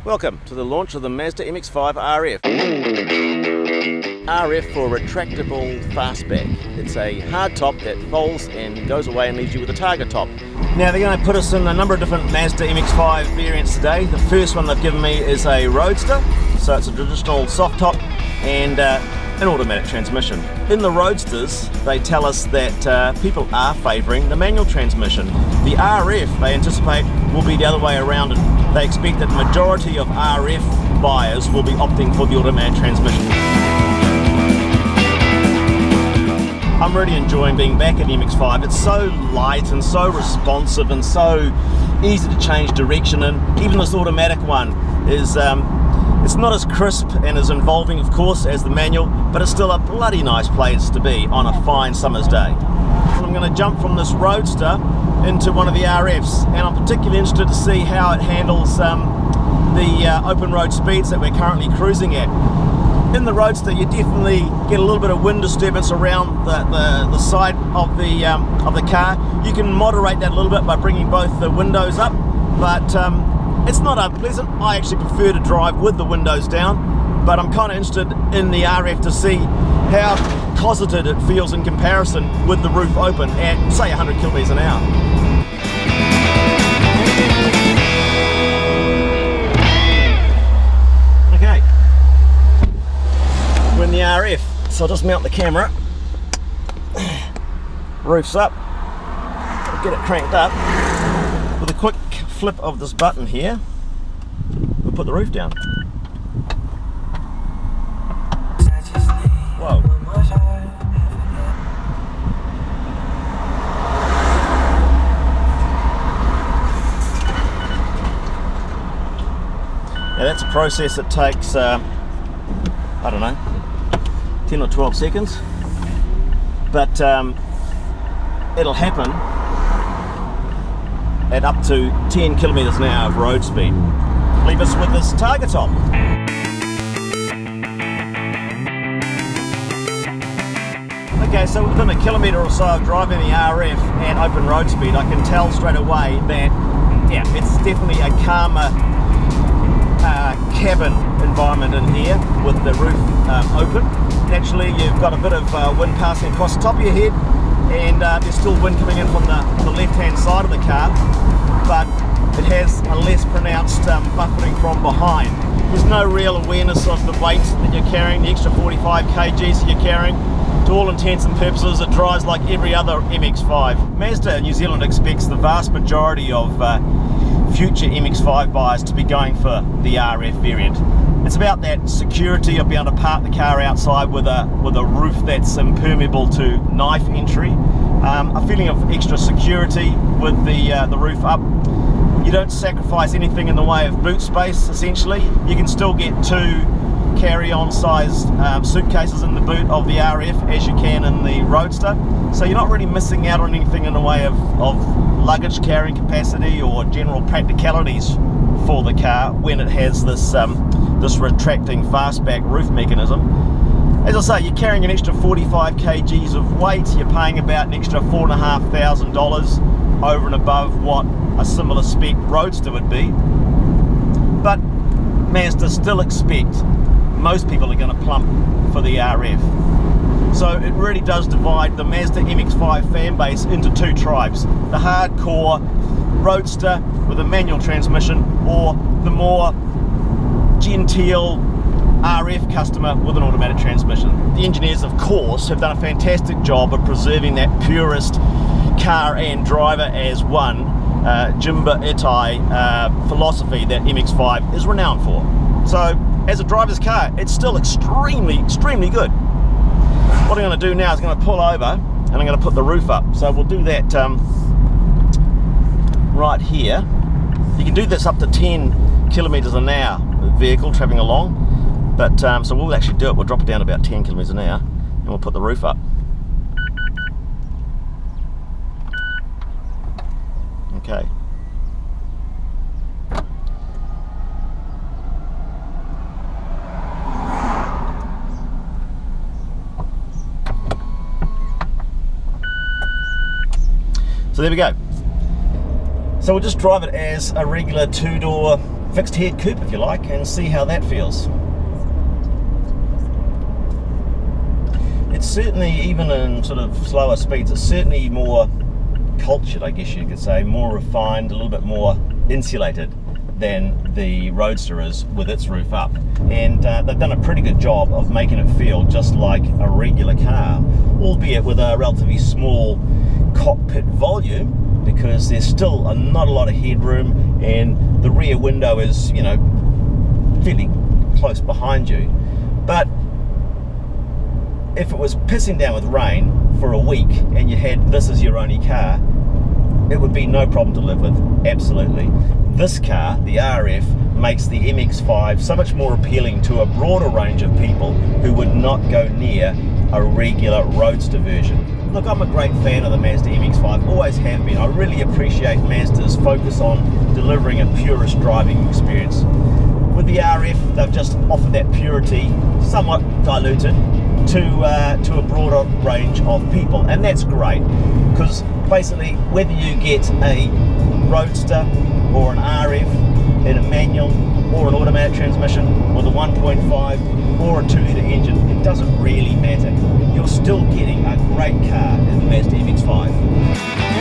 Welcome to the launch of the Mazda MX-5 RF. RF for retractable fastback. It's a hard top that folds and goes away and leaves you with a target top. Now they're going to put us in a number of different Mazda MX-5 variants today. The first one they've given me is a Roadster, so it's a traditional soft top and an automatic transmission. In the Roadsters, they tell us that people are favouring the manual transmission. The RF, they anticipate, will be the other way around, and they expect that the majority of RF buyers will be opting for the automatic transmission. I'm really enjoying being back at the MX-5. It's so light and so responsive and so easy to change direction, and even this automatic one is it's not as crisp and as involving, of course, as the manual, but it's still a bloody nice place to be on a fine summer's day. I'm going to jump from this Roadster into one of the RFs, and I'm particularly interested to see how it handles the open road speeds that we're currently cruising at. In the Roadster, you definitely get a little bit of wind disturbance around the side of the car. You can moderate that a little bit by bringing both the windows up, but it's not unpleasant. I actually prefer to drive with the windows down, but I'm kind of interested in the RF to see how cosseted it feels in comparison with the roof open at, say, 100 kilometers an hour. Okay, we're in the RF, so I'll just mount the camera. Roof's up. I'll get it cranked up. With a quick flip of this button here, we'll put the roof down. Whoa. Now that's a process that takes, I don't know, 10 or 12 seconds, but it'll happen at up to 10 kilometers an hour of road speed. Leave us with this target top. Okay, so within a kilometre or so of driving the RF at open road speed, I can tell straight away that, yeah, it's definitely a calmer cabin environment in here with the roof open. Naturally, you've got a bit of wind passing across the top of your head, and there's still wind coming in from the left-hand side of the car, but it has a less pronounced buffeting from behind. There's no real awareness of the weight that you're carrying, the extra 45 kgs that you're carrying. To all intents and purposes, it drives like every other MX-5. Mazda New Zealand expects the vast majority of future MX-5 buyers to be going for the RF variant. It's about that security of being able to park the car outside with a roof that's impermeable to knife entry. A feeling of extra security with the roof up. You don't sacrifice anything in the way of boot space, essentially. You can still get two carry-on sized suitcases in the boot of the RF as you can in the Roadster. So you're not really missing out on anything in the way of luggage carrying capacity or general practicalities for the car when it has this retracting fastback roof mechanism. As I say, you're carrying an extra 45 kgs of weight. You're paying about an extra $4,500 over and above what a similar spec Roadster would be. But Mazda still expect most people are going to plump for the RF. So it really does divide the Mazda MX-5 fan base into two tribes: the hardcore Roadster with a manual transmission, or the more genteel RF customer with an automatic transmission. The engineers, of course, have done a fantastic job of preserving that purist car and driver as one Jimba Itai philosophy that MX-5 is renowned for. So as a driver's car, it's still extremely good. What I'm going to do now is I'm going to pull over and I'm going to put the roof up. So we'll do that right here. You can do this up to 10 kilometers an hour vehicle traveling along, but so we'll actually do it. We'll drop it down to about 10 kilometers an hour and we'll put the roof up. Okay. So there we go. So we'll just drive it as a regular two-door fixed head coupe, if you like, and see how that feels. It's certainly, even in sort of slower speeds, it's certainly more cultured, I guess you could say, more refined, a little bit more insulated than the Roadster is with its roof up. And they've done a pretty good job of making it feel just like a regular car, albeit with a relatively small cockpit volume, because there's still not a lot of headroom, and the rear window is, you know, fairly close behind you. But if it was pissing down with rain for a week and you had this as your only car, it would be no problem to live with, absolutely. This car, the RF, makes the MX-5 so much more appealing to a broader range of people who would not go near a regular Roadster version. Look, I'm a great fan of the Mazda MX-5, always have been. I really appreciate Mazda's focus on delivering a purist driving experience. With the RF, they've just offered that purity, somewhat diluted, to a broader range of people, and that's great, because basically whether you get a Roadster or an RF in a manual or an automatic transmission with a 1.5 or a 2-litre engine, it doesn't really matter. You're still getting a great car in the Mazda MX-5.